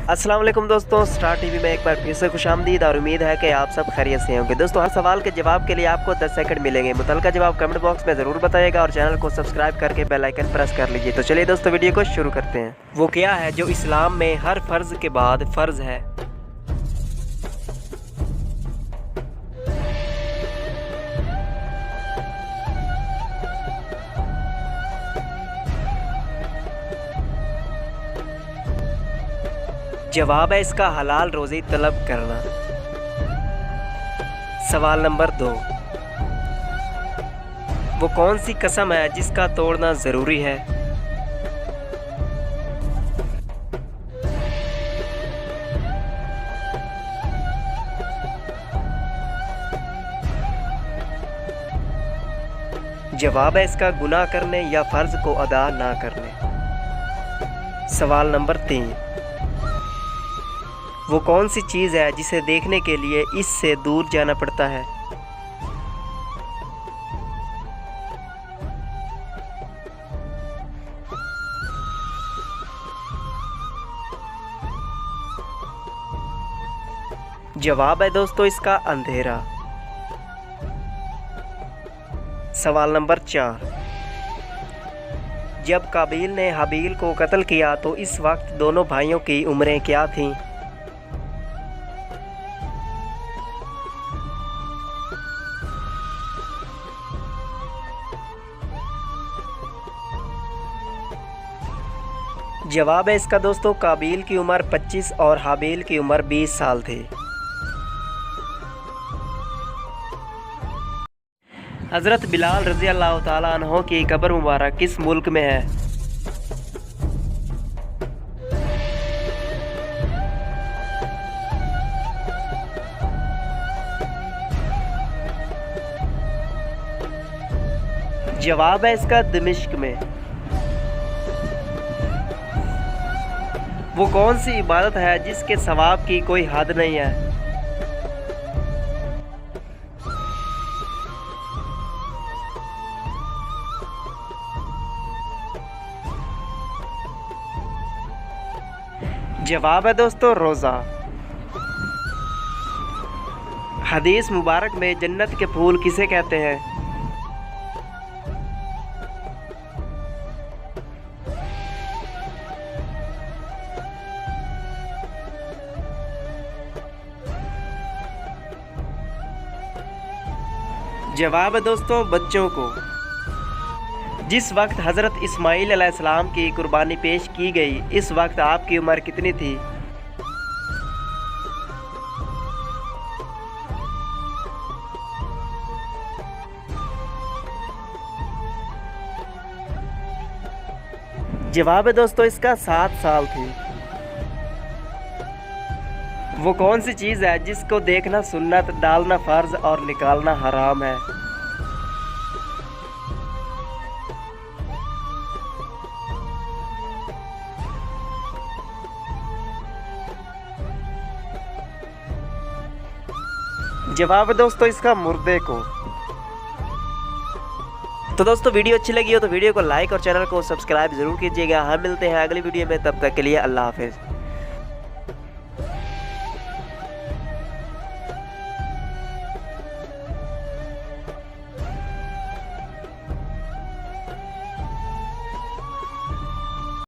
अस्सलाम वालेकुम दोस्तों, स्टार टीवी में एक बार फिर से खुशामदीद और उम्मीद है कि आप सब खैरियत से होंगे। दोस्तों, हर सवाल के जवाब के लिए आपको 10 सेकंड मिलेंगे। मुतलका जवाब कमेंट बॉक्स में ज़रूर बताइएगा और चैनल को सब्सक्राइब करके बेल आइकन प्रेस कर लीजिए। तो चलिए दोस्तों, वीडियो को शुरू करते हैं। वो क्या है जो इस्लाम में हर फ़र्ज़ के बाद फ़र्ज़ है? जवाब है इसका हलाल रोज़ी तलब करना। सवाल नंबर 2, वो कौन सी कसम है जिसका तोड़ना ज़रूरी है? जवाब है इसका गुनाह करने या फ़र्ज़ को अदा ना करने। सवाल नंबर 3, वो कौन सी चीज़ है जिसे देखने के लिए इससे दूर जाना पड़ता है? जवाब है दोस्तों इसका अंधेरा। सवाल नंबर 4, जब काबिल ने हाबील को कत्ल किया तो इस वक्त दोनों भाइयों की उम्रें क्या थीं? जवाब है इसका दोस्तों काबिल की उम्र 25 और हाबील की उम्र 20 साल थी। हज़रत बिलाल रज़ी अल्लाह ताला अन्हो की कब्र मुबारक किस मुल्क में है? जवाब है इसका दमिश्क में। वो कौन सी इबादत है जिसके सवाब की कोई हद नहीं है? जवाब है दोस्तों रोज़ा। हदीस मुबारक में जन्नत के फूल किसे कहते हैं? जवाब है दोस्तों बच्चों को। जिस वक्त हज़रत इस्माईल अलैहिस्सलाम की कुर्बानी पेश की गई, इस वक्त आपकी उम्र कितनी थी? जवाब है दोस्तों इसका 7 साल थी। वो कौन सी चीज़ है जिसको देखना सुन्नत, डालना फ़र्ज और निकालना हराम है? जवाब है दोस्तों इसका मुर्दे को। तो दोस्तों, वीडियो अच्छी लगी हो तो वीडियो को लाइक और चैनल को सब्सक्राइब जरूर कीजिएगा। हम मिलते हैं अगली वीडियो में, तब तक के लिए अल्लाह हाफिज़।